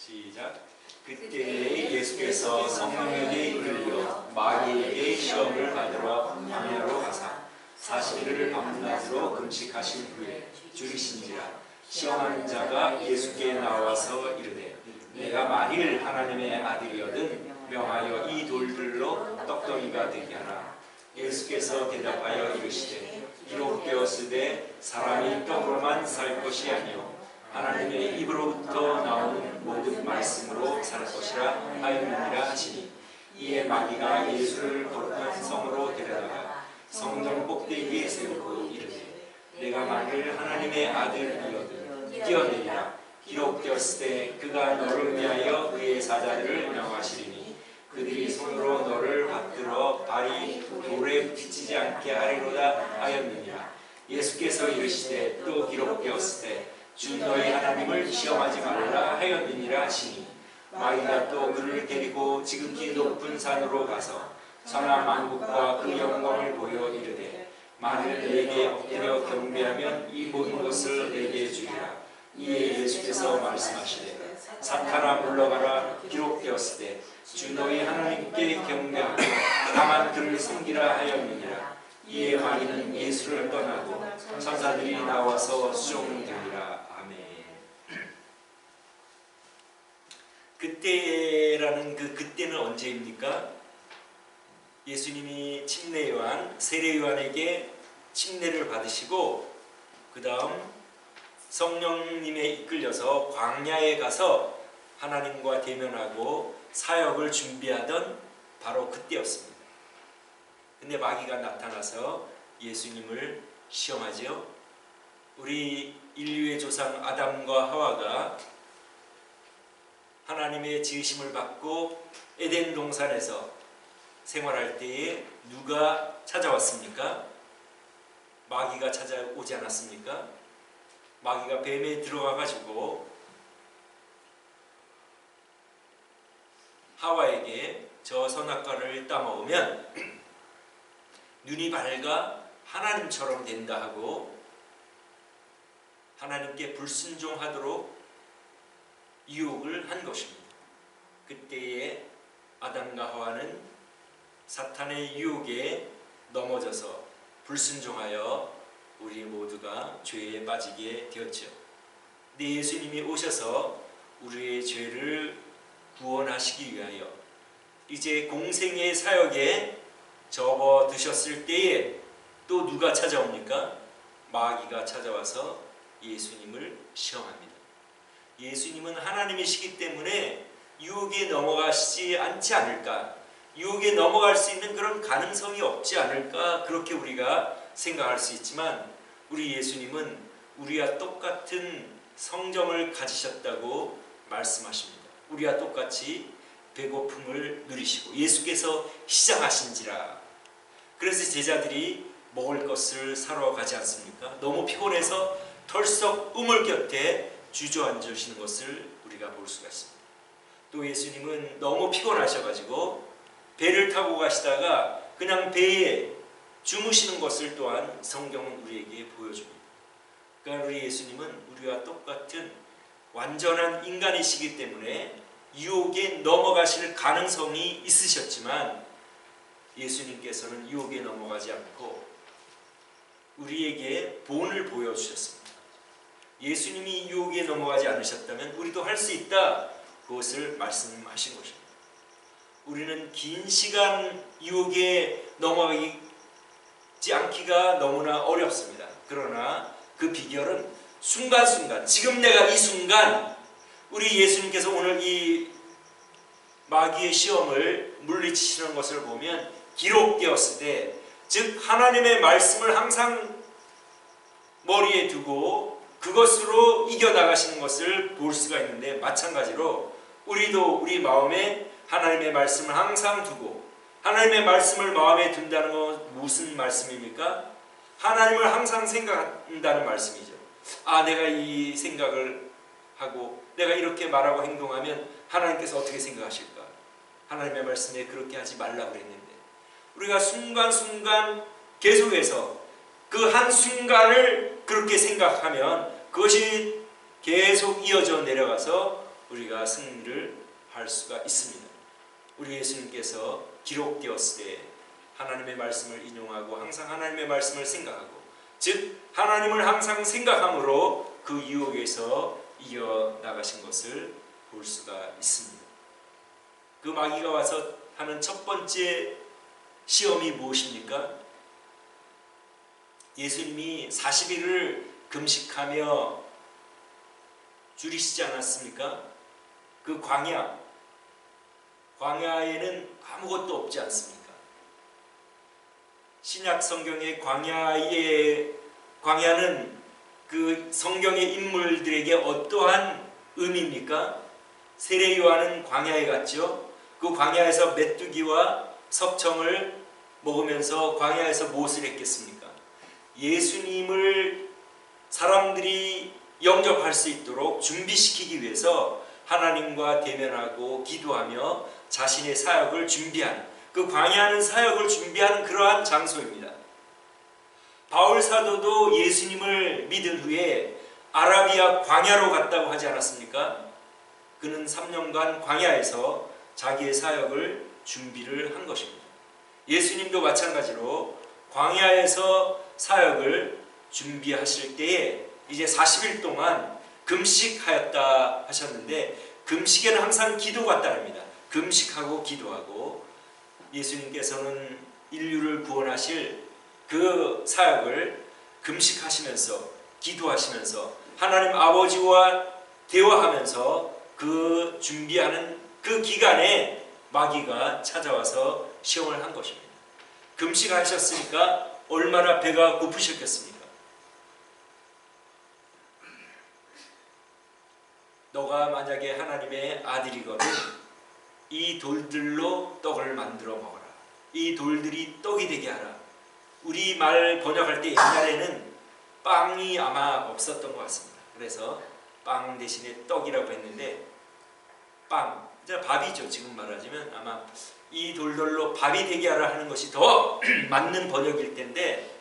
시작. 그때 예수께서 성령에게 이끌려 마귀에게 시험을 받으러 광야로 가사 40일을 밤낮으로 금식하신 후에 죽이신지라. 시험하는 자가 예수께 나와서 이르되 내가 만일 하나님의 아들이거든 명하여 이 돌들로 떡덩이가 되게 하라. 예수께서 대답하여 이르시되 기록되었으되 사람이 떡으로만 살 것이 아니요 하나님의 입으로부터 나오는 모든 말씀으로 살 것이라 하였느니라 하시니, 이에 마귀가 예수를 거룩한 성으로 데려다가 성전 꼭대기에 세우고 이르되 내가 만일 하나님의 아들이거든 뛰어내리라. 기록되었을 때 그가 너를 위하여 그의 사자들을 명하시리니 그들이 손으로 너를 받들어 발이 돌에 부딪히지 않게 하리로다 하였느니라. 예수께서 이르시되 또 기록되었을 때 주 너희 하나님을 시험하지 말라 하였느니라 하시니, 마귀가 또 그를 데리고 지극히 높은 산으로 가서 천하 만국과 그 영광을 보여 이르되 만일 내게 엎드려 경배하면 이 모든 것을 내게 주리라. 이에 예수께서 말씀하시되 사탄아 물러가라. 기록되었을 때 주 너희 하나님께 경배하고 다만 그를 섬기라 하였느니라. 이에 마귀는 예수를 떠나고 천사들이 나와서 수종되리라. 아멘. 그때라는 그때는 언제입니까? 예수님이 침례 요한, 세례 요한에게 침례를 받으시고 그 다음 성령님에 이끌려서 광야에 가서 하나님과 대면하고 사역을 준비하던 바로 그때였습니다. 근데 마귀가 나타나서 예수님을 시험하죠. 우리 인류의 조상 아담과 하와가 하나님의 지으심을 받고 에덴 동산에서 생활할 때에 누가 찾아왔습니까? 마귀가 찾아오지 않았습니까? 마귀가 뱀에 들어가가지고 하와에게 저 선악과를 따먹으면 눈이 밝아 하나님처럼 된다 하고 하나님께 불순종하도록 유혹을 한 것입니다. 그때에 아담과 하와는 사탄의 유혹에 넘어져서 불순종하여 우리 모두가 죄에 빠지게 되었죠. 근데 예수님이 오셔서 우리의 죄를 구원하시기 위하여 이제 공생의 사역에 접어드셨을 때에 또 누가 찾아옵니까? 마귀가 찾아와서 예수님을 시험합니다. 예수님은 하나님이시기 때문에 유혹에 넘어가시지 않지 않을까, 유혹에 넘어갈 수 있는 그런 가능성이 없지 않을까, 그렇게 우리가 생각할 수 있지만 우리 예수님은 우리와 똑같은 성정을 가지셨다고 말씀하십니다. 우리와 똑같이 배고픔을 누리시고 예수께서 시장하신지라. 그래서 제자들이 먹을 것을 사러 가지 않습니까? 너무 피곤해서 털썩 우물 곁에 주저앉으시는 것을 우리가 볼 수가 있습니다. 또 예수님은 너무 피곤하셔가지고 배를 타고 가시다가 그냥 배에 주무시는 것을 또한 성경은 우리에게 보여줍니다. 그러니까 우리 예수님은 우리와 똑같은 완전한 인간이시기 때문에 유혹에 넘어가실 가능성이 있으셨지만 예수님께서는 유혹에 넘어가지 않고 우리에게 본을 보여주셨습니다. 예수님이 유혹에 넘어가지 않으셨다면 우리도 할 수 있다, 그것을 말씀하신 것입니다. 우리는 긴 시간 유혹에 넘어가지 않기가 너무나 어렵습니다. 그러나 그 비결은 순간순간, 지금 내가 이 순간, 우리 예수님께서 오늘 이 마귀의 시험을 물리치시는 것을 보면 기록되었을 때, 즉 하나님의 말씀을 항상 머리에 두고 그것으로 이겨나가시는 것을 볼 수가 있는데, 마찬가지로 우리도 우리 마음에 하나님의 말씀을 항상 두고, 하나님의 말씀을 마음에 둔다는 건 무슨 말씀입니까? 하나님을 항상 생각한다는 말씀이죠. 아, 내가 이 생각을 하고 내가 이렇게 말하고 행동하면 하나님께서 어떻게 생각하실까? 하나님의 말씀에 그렇게 하지 말라고 그랬는데, 우리가 순간순간 계속해서 그 한순간을 그렇게 생각하면 그것이 계속 이어져 내려가서 우리가 승리를 할 수가 있습니다. 우리 예수님께서 기록되었을 때 하나님의 말씀을 인용하고 항상 하나님의 말씀을 생각하고, 즉 하나님을 항상 생각함으로 그 유혹에서 이겨나가신 것을 볼 수가 있습니다. 그 마귀가 와서 하는 첫 번째 시험이 무엇입니까? 예수님이 40일을 금식하며 줄이시지 않았습니까? 그 광야에는 아무것도 없지 않습니까? 신약 성경의 광야는 그 성경의 인물들에게 어떠한 의미입니까? 세례 요한은 광야에 갔죠. 그 광야에서 메뚜기와 석청을 먹으면서 광야에서 무엇을 했겠습니까? 예수님을 사람들이 영접할 수 있도록 준비시키기 위해서 하나님과 대면하고 기도하며 자신의 사역을 준비하는, 그 광야는 사역을 준비하는 그러한 장소입니다. 바울 사도도 예수님을 믿은 후에 아라비아 광야로 갔다고 하지 않았습니까? 그는 3년간 광야에서 자기의 사역을 준비를 한 것입니다. 예수님도 마찬가지로 광야에서 사역을 준비하실 때에 이제 40일 동안 금식하였다 하셨는데, 금식에는 항상 기도가 따릅니다. 금식하고 기도하고, 예수님께서는 인류를 구원하실 그 사역을 금식하시면서 기도하시면서 하나님 아버지와 대화하면서 그 준비하는 그 기간에 마귀가 찾아와서 시험을 한 것입니다. 금식하셨으니까 얼마나 배가 고프셨겠습니까? 너가 만약에 하나님의 아들이거든 이 돌들로 떡을 만들어 먹어라. 이 돌들이 떡이 되게 하라. 우리 말 번역할 때 옛날에는 빵이 아마 없었던 것 같습니다. 그래서 빵 대신에 떡이라고 했는데, 빵, 밥이죠. 지금 말하자면 아마 이 돌들로 밥이 되게 하라 하는 것이 더 맞는 번역일 텐데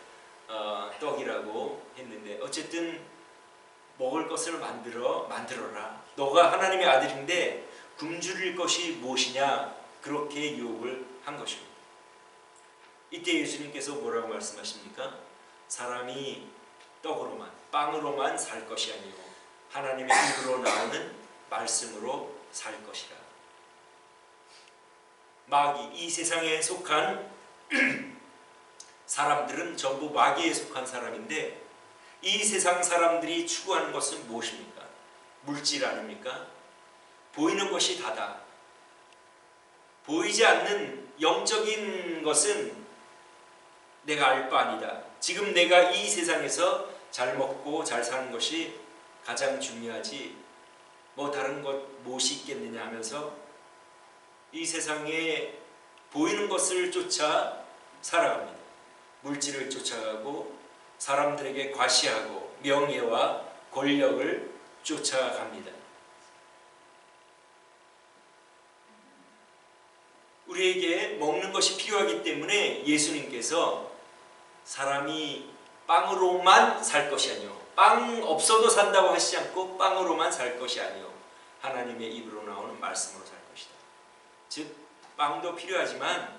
떡이라고 했는데, 어쨌든 먹을 것을 만들어라. 너가 하나님의 아들인데 굶주릴 것이 무엇이냐, 그렇게 유혹을 한 것입니다. 이때 예수님께서 뭐라고 말씀하십니까? 사람이 떡으로만, 빵으로만 살 것이 아니고 하나님의 입으로 나오는 말씀으로 살 것이라. 마귀, 이 세상에 속한 사람들은 전부 마귀에 속한 사람인데, 이 세상 사람들이 추구하는 것은 무엇입니까? 물질 아닙니까? 보이는 것이 다다. 보이지 않는 영적인 것은 내가 알 바 아니다. 지금 내가 이 세상에서 잘 먹고 잘 사는 것이 가장 중요하지, 뭐 다른 것 무엇이 있겠느냐 하면서 이 세상에 보이는 것을 쫓아 살아갑니다. 물질을 쫓아가고 사람들에게 과시하고 명예와 권력을 쫓아갑니다. 우리에게 먹는 것이 필요하기 때문에 예수님께서 사람이 빵으로만 살 것이 아니요, 빵 없어도 산다고 하시지 않고 빵으로만 살 것이 아니요, 하나님의 입으로 나오는 말씀으로 살 것이다. 즉 빵도 필요하지만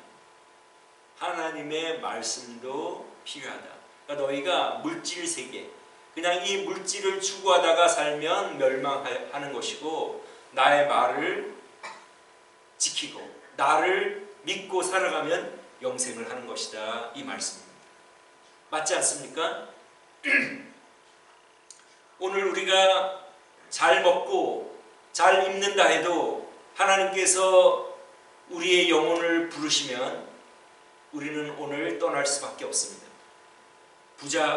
하나님의 말씀도 필요하다. 그러니까 너희가 물질 세계, 그냥 이 물질을 추구하다가 살면 멸망하는 것이고, 나의 말을 지키고 나를 믿고 살아가면 영생을 하는 것이다, 이 말씀입니다. 맞지 않습니까? 오늘 우리가 잘 먹고 잘 입는다 해도 하나님께서 우리의 영혼을 부르시면 우리는 오늘 떠날 수밖에 없습니다.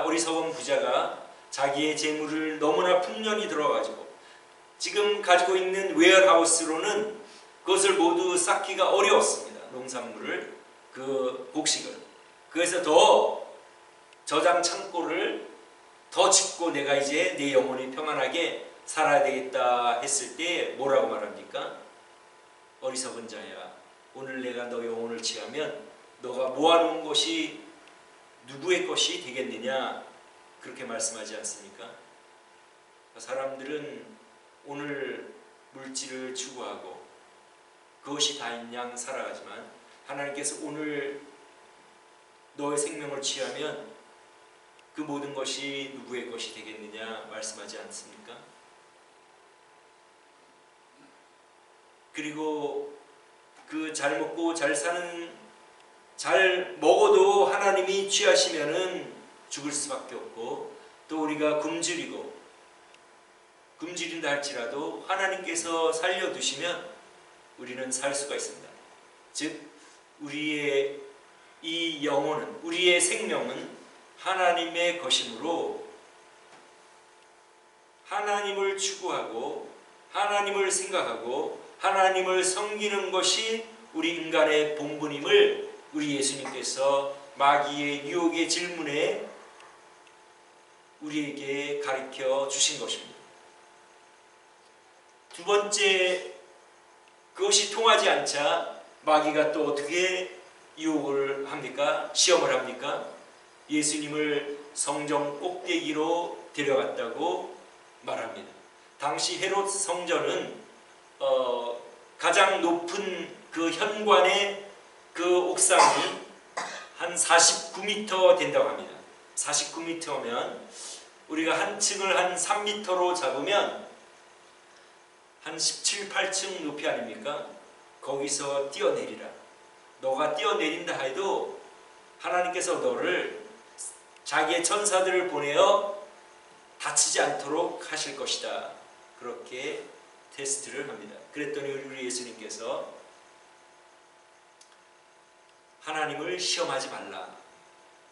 어리석은 부자가 자기의 재물을 너무나 풍년이 들어가지고 지금 가지고 있는 웨어하우스로는 그것을 모두 쌓기가 어려웠습니다. 농산물을, 그 곡식을. 그래서 더 저장 창고를 더 짓고 내가 이제 내 영혼이 평안하게 살아야 되겠다 했을 때 뭐라고 말합니까? 어리석은 자야, 오늘 내가 너 영혼을 취하면 너가 모아놓은 것이 누구의 것이 되겠느냐, 그렇게 말씀하지 않습니까? 사람들은 오늘 물질을 추구하고 그것이 다인 양 살아가지만 하나님께서 오늘 너의 생명을 취하면 그 모든 것이 누구의 것이 되겠느냐 말씀하지 않습니까? 그리고 그 잘 먹고 잘 사는, 잘 먹어도 하나님이 취하시면은 죽을 수밖에 없고, 또 우리가 굶주린다 할지라도 하나님께서 살려두시면 우리는 살 수가 있습니다. 즉 우리의 이 영혼은, 우리의 생명은 하나님의 것이므로 하나님을 추구하고 하나님을 생각하고 하나님을 섬기는 것이 우리 인간의 본분임을 우리 예수님께서 마귀의 유혹의 질문에 우리에게 가르쳐 주신 것입니다. 두 번째, 그것이 통하지 않자 마귀가 또 어떻게 유혹을 합니까? 시험을 합니까? 예수님을 성전 꼭대기로 데려갔다고 말합니다. 당시 헤롯 성전은 가장 높은 그 현관의 그 옥상이 한 49m 된다고 합니다. 49m면 우리가 한 층을 한 3m로 잡으면 한 17, 8층 높이 아닙니까? 거기서 뛰어내리라. 너가 뛰어내린다 해도 하나님께서 너를 자기의 천사들을 보내어 다치지 않도록 하실 것이다. 그렇게 테스트를 합니다. 그랬더니 우리 예수님께서 하나님을 시험하지 말라.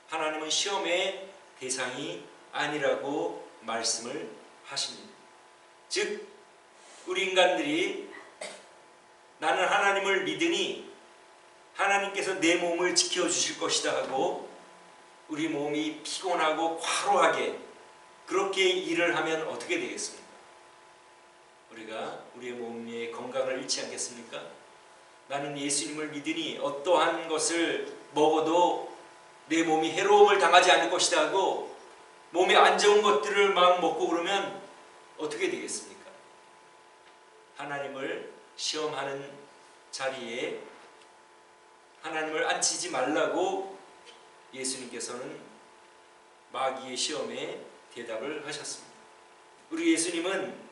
하나님은 시험의 대상이 아니라고 말씀을 하십니다. 즉 우리 인간들이 나는 하나님을 믿으니 하나님께서 내 몸을 지켜주실 것이다 하고 우리 몸이 피곤하고 과로하게 그렇게 일을 하면 어떻게 되겠습니까? 우리가 우리의 몸의 건강을 잃지 않겠습니까? 나는 예수님을 믿으니 어떠한 것을 먹어도 내 몸이 해로움을 당하지 않을 것이다 하고 몸에 안 좋은 것들을 막 먹고 그러면 어떻게 되겠습니까? 하나님을 시험하는 자리에 하나님을 앉히지 말라고 예수님께서는 마귀의 시험에 대답을 하셨습니다. 우리 예수님은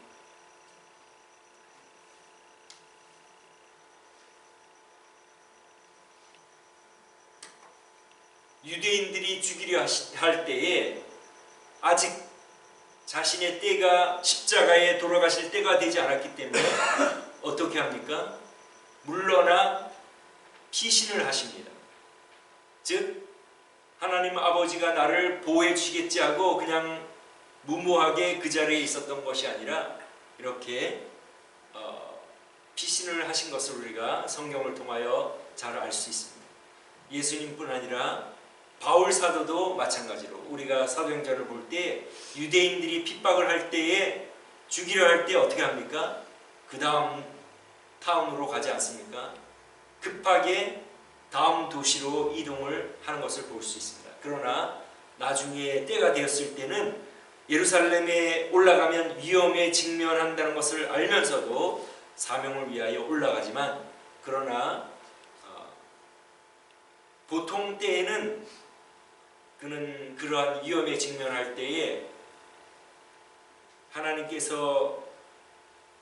유대인들이 죽이려 할 때에 아직 자신의 때가 십자가에 돌아가실 때가 되지 않았기 때문에 어떻게 합니까? 물러나 피신을 하십니다. 즉 하나님 아버지가 나를 보호해 주시겠지 하고 그냥 무모하게 그 자리에 있었던 것이 아니라 이렇게 피신을 하신 것을 우리가 성경을 통하여 잘 알 수 있습니다. 예수님뿐 아니라 바울 사도도 마찬가지로 우리가 사도행전을 볼 때 유대인들이 핍박을 할 때에 죽이려 할 때 어떻게 합니까? 그 다음 타운으로 가지 않습니까? 급하게 다음 도시로 이동을 하는 것을 볼 수 있습니다. 그러나 나중에 때가 되었을 때는 예루살렘에 올라가면 위험에 직면한다는 것을 알면서도 사명을 위하여 올라가지만 그러나 보통 때에는 그는 그러한 위험에 직면할 때에 하나님께서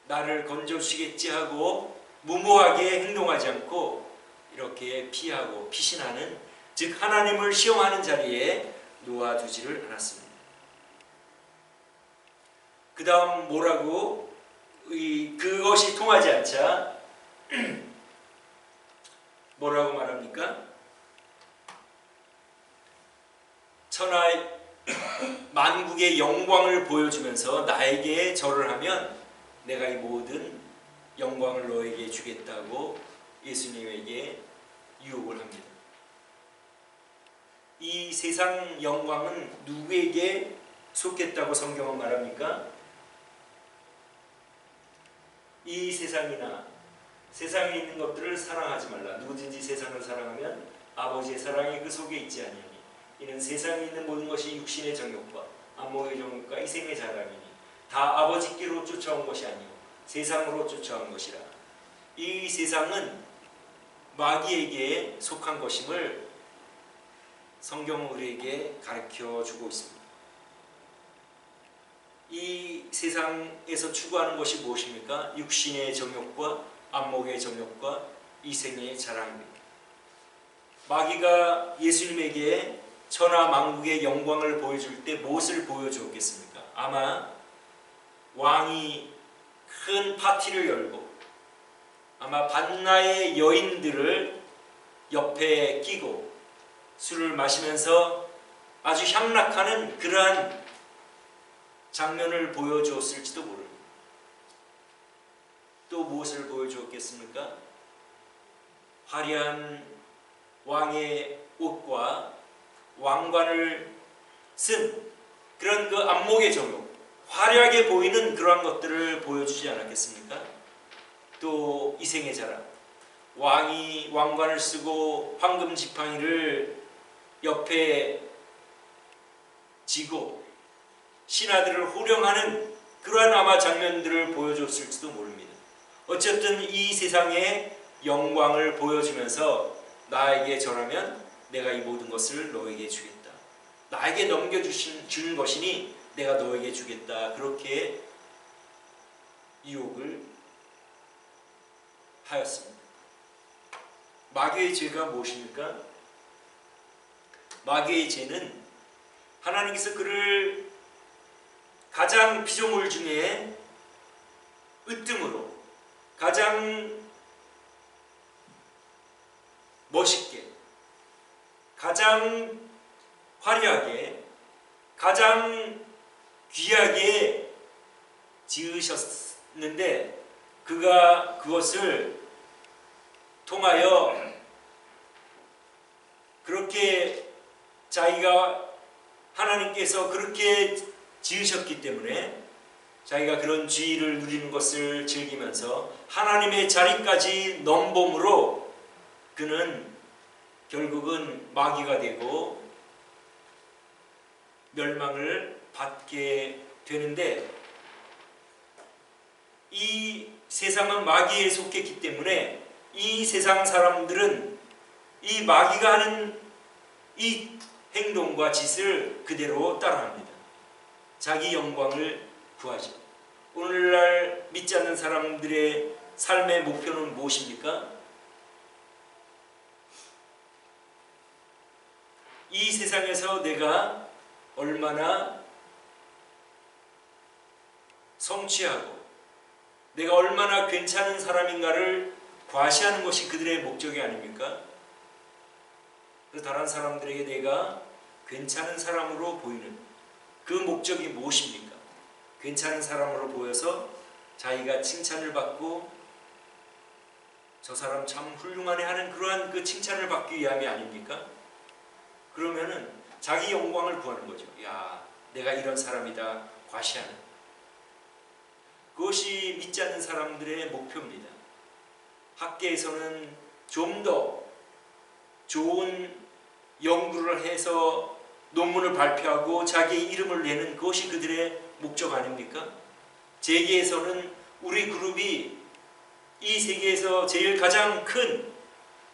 나를 건져주시겠지 하고 무모하게 행동하지 않고 이렇게 피하고 피신하는, 즉 하나님을 시험하는 자리에 놓아두지를 않았습니다. 그 다음 뭐라고? 그것이 통하지 않자 뭐라고 말합니까? 천하 만국의 영광을 보여주면서 나에게 절을 하면 내가 이 모든 영광을 너에게 주겠다고 예수님에게 유혹을 합니다. 이 세상 영광은 누구에게 속했다고 성경은 말합니까? 이 세상이나 세상에 있는 것들을 사랑하지 말라. 누구든지 세상을 사랑하면 아버지의 사랑이 그 속에 있지 아니하니 이는 세상에 있는 모든 것이 육신의 정욕과 안목의 정욕과 이생의 자랑이니 다 아버지께로 쫓아온 것이 아니요 세상으로 쫓아온 것이라. 이 세상은 마귀에게 속한 것임을 성경은 우리에게 가르쳐 주고 있습니다. 이 세상에서 추구하는 것이 무엇입니까? 육신의 정욕과 안목의 정욕과 이생의 자랑입니다. 마귀가 예수님에게 천하 만국의 영광을 보여줄 때 무엇을 보여주었겠습니까? 아마 왕이 큰 파티를 열고 아마 반나의 여인들을 옆에 끼고 술을 마시면서 아주 향락하는 그러한 장면을 보여주었을지도 모릅니다. 또 무엇을 보여주었겠습니까? 화려한 왕의 옷과 왕관을 쓴 그런 그 안목의 정욕, 화려하게 보이는 그러한 것들을 보여주지 않았겠습니까? 또 이생의 자랑, 왕이 왕관을 쓰고 황금 지팡이를 옆에 쥐고 신하들을 호령하는 그러한 아마 장면들을 보여줬을지도 모릅니다. 어쨌든 이 세상의 영광을 보여주면서 나에게 절하면 내가 이 모든 것을 너에게 주겠다. 나에게 넘겨주는 것이니 내가 너에게 주겠다. 그렇게 유혹을 하였습니다. 마귀의 죄가 무엇입니까? 마귀의 죄는 하나님께서 그를 가장 피조물 중에 으뜸으로 가장 멋있게, 가장 화려하게, 가장 귀하게 지으셨는데 그가 그것을 통하여 그렇게 자기가 하나님께서 그렇게 지으셨기 때문에 자기가 그런 지위를 누리는 것을 즐기면서 하나님의 자리까지 넘봄으로 그는 결국은 마귀가 되고 멸망을 받게 되는데 이 세상은 마귀에 속했기 때문에 이 세상 사람들은 이 마귀가 하는 이 행동과 짓을 그대로 따라합니다. 자기 영광을 구하죠. 오늘날 믿지 않는 사람들의 삶의 목표는 무엇입니까? 이 세상에서 내가 얼마나 성취하고 내가 얼마나 괜찮은 사람인가를 과시하는 것이 그들의 목적이 아닙니까? 그래서 다른 사람들에게 내가 괜찮은 사람으로 보이는 그 목적이 무엇입니까? 괜찮은 사람으로 보여서 자기가 칭찬을 받고 저 사람 참 훌륭하네 하는 그러한 그 칭찬을 받기 위함이 아닙니까? 그러면은 자기 영광을 구하는 거죠. 야, 내가 이런 사람이다 과시하는. 그것이 믿지 않는 사람들의 목표입니다. 학계에서는 좀 더 좋은 연구를 해서 논문을 발표하고 자기의 이름을 내는 그것이 그들의 목적 아닙니까? 재계에서는 우리 그룹이 이 세계에서 제일 가장 큰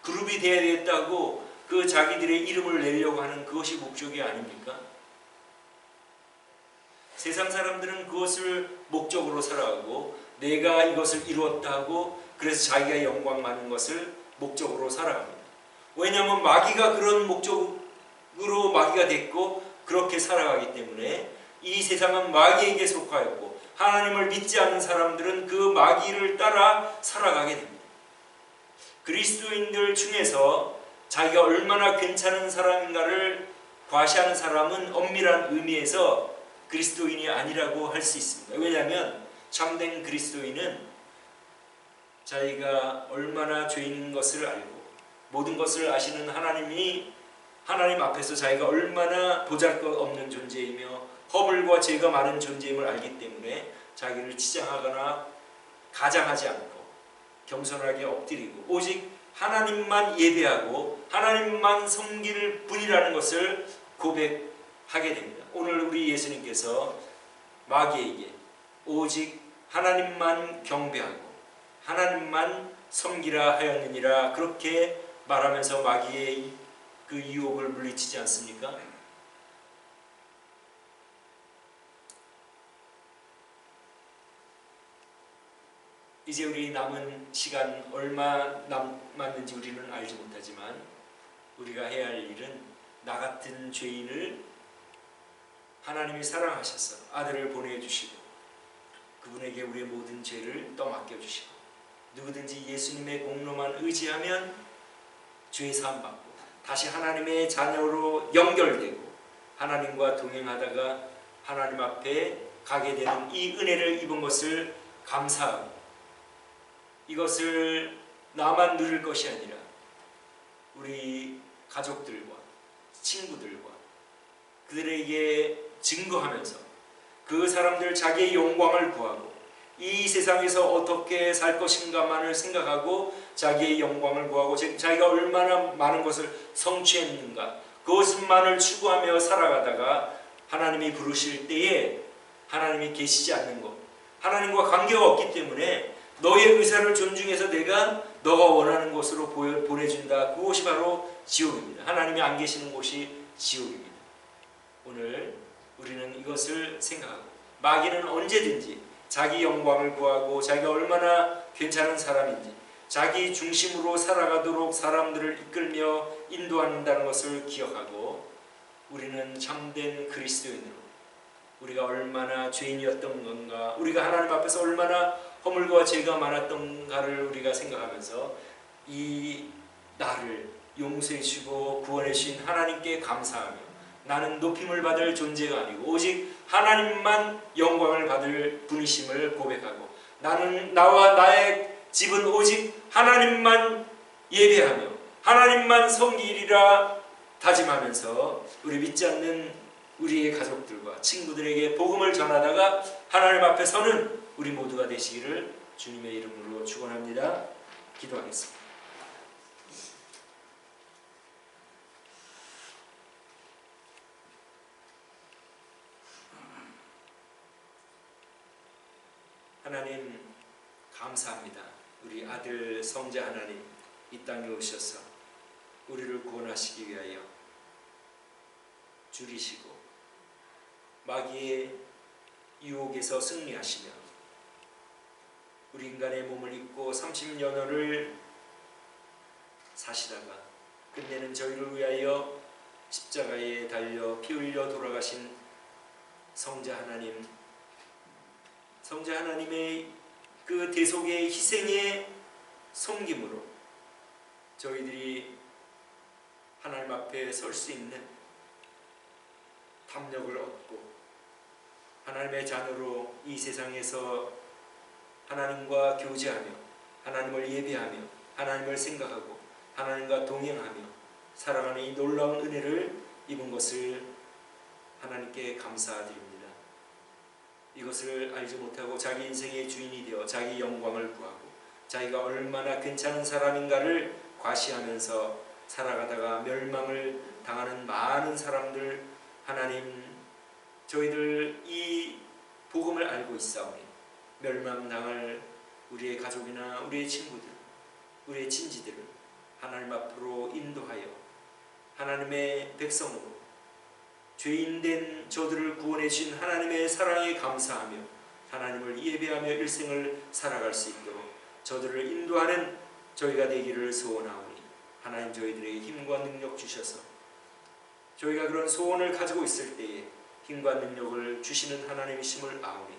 그룹이 되어야 되겠다고 그 자기들의 이름을 내려고 하는 그것이 목적이 아닙니까? 세상 사람들은 그것을 목적으로 살아가고 내가 이것을 이루었다고 그래서 자기가 영광 많은 것을 목적으로 살아갑니다. 왜냐하면 마귀가 그런 목적으로 마귀가 됐고 그렇게 살아가기 때문에 이 세상은 마귀에게 속하였고 하나님을 믿지 않는 사람들은 그 마귀를 따라 살아가게 됩니다. 그리스도인들 중에서 자기가 얼마나 괜찮은 사람인가를 과시하는 사람은 엄밀한 의미에서 그리스도인이 아니라고 할 수 있습니다. 왜냐하면 참된 그리스도인은 자기가 얼마나 죄인인 것을 알고 모든 것을 아시는 하나님이 하나님 앞에서 자기가 얼마나 보잘것없는 존재이며 허물과 죄가 많은 존재임을 알기 때문에 자기를 치장하거나 가장하지 않고 겸손하게 엎드리고 오직 하나님만 예배하고 하나님만 섬길 뿐이라는 것을 고백하게 됩니다. 오늘 우리 예수님께서 마귀에게 오직 하나님만 경배하고 하나님만 섬기라 하였느니라 그렇게 말하면서 마귀의 그 유혹을 물리치지 않습니까? 이제 우리 남은 시간 얼마 남았는지 우리는 알지 못하지만 우리가 해야 할 일은 나 같은 죄인을 하나님이 사랑하셔서 아들을 보내주시고 그분에게 우리의 모든 죄를 떠맡겨주시고 누구든지 예수님의 공로만 의지하면 죄 사함받고 다시 하나님의 자녀로 연결되고 하나님과 동행하다가 하나님 앞에 가게 되는 이 은혜를 입은 것을 감사하고 이것을 나만 누릴 것이 아니라 우리 가족들과 친구들과 그들에게 증거하면서 그 사람들 자기의 영광을 구하고 이 세상에서 어떻게 살 것인가만을 생각하고 자기의 영광을 구하고 자기가 얼마나 많은 것을 성취했는가 그것만을 추구하며 살아가다가 하나님이 부르실 때에 하나님이 계시지 않는 것 하나님과 관계가 없기 때문에 너의 의사를 존중해서 내가 너가 원하는 곳으로 보내준다. 그곳이 바로 지옥입니다. 하나님이 안 계시는 곳이 지옥입니다. 오늘 우리는 이것을 생각하고 마귀는 언제든지 자기 영광을 구하고 자기가 얼마나 괜찮은 사람인지 자기 중심으로 살아가도록 사람들을 이끌며 인도한다는 것을 기억하고 우리는 참된 그리스도인으로 우리가 얼마나 죄인이었던 건가 우리가 하나님 앞에서 얼마나 허물과 죄가 많았던가를 우리가 생각하면서 이 나를 용서해 주시고 구원해 주신 하나님께 감사하며 나는 높임을 받을 존재가 아니고 오직 하나님만 영광을 받을 분이심을 고백하고 나는 나와 나의 집은 오직 하나님만 예배하며 하나님만 섬기리라 다짐하면서 우리 믿지 않는 우리의 가족들과 친구들에게 복음을 전하다가 하나님 앞에 서는 우리 모두가 되시기를 주님의 이름으로 축원합니다. 기도하겠습니다. 하나님 감사합니다. 우리 아들 성자 하나님 이 땅에 오셔서 우리를 구원하시기 위하여 줄이시고 마귀의 유혹에서 승리하시며 우리 인간의 몸을 입고 30년을 사시다가 끝내는 저희를 위하여 십자가에 달려 피 흘려 돌아가신 성자 하나님 성자 하나님의 그 대속의 희생의 섬김으로 저희들이 하나님 앞에 설 수 있는 담력을 얻고 하나님의 자녀로 이 세상에서 하나님과 교제하며 하나님을 예배하며 하나님을 생각하고 하나님과 동행하며 살아가는 이 놀라운 은혜를 입은 것을 하나님께 감사드립니다. 이것을 알지 못하고 자기 인생의 주인이 되어 자기 영광을 구하고 자기가 얼마나 괜찮은 사람인가를 과시하면서 살아가다가 멸망을 당하는 많은 사람들 하나님 저희들 이 복음을 알고 있사오니 멸망당할 우리의 가족이나 우리의 친구들 우리의 친지들을 하나님 앞으로 인도하여 하나님의 백성으로 죄인된 저들을 구원해 주신 하나님의 사랑에 감사하며 하나님을 예배하며 일생을 살아갈 수 있도록 저들을 인도하는 저희가 되기를 소원하오니 하나님 저희들에게 힘과 능력 주셔서 저희가 그런 소원을 가지고 있을 때에 힘과 능력을 주시는 하나님이심을 아오니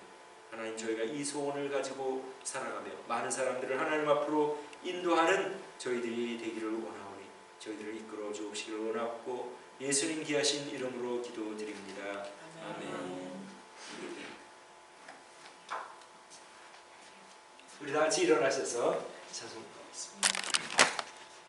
하나님 저희가 이 소원을 가지고 살아가며 많은 사람들을 하나님 앞으로 인도하는 저희들이 되기를 원하오니 저희들을 이끌어 주시기를 원하고 예수님 귀하신 이름으로 기도드립니다. 아멘. 우리 다 같이 일어나셔서 찬송하겠습니다.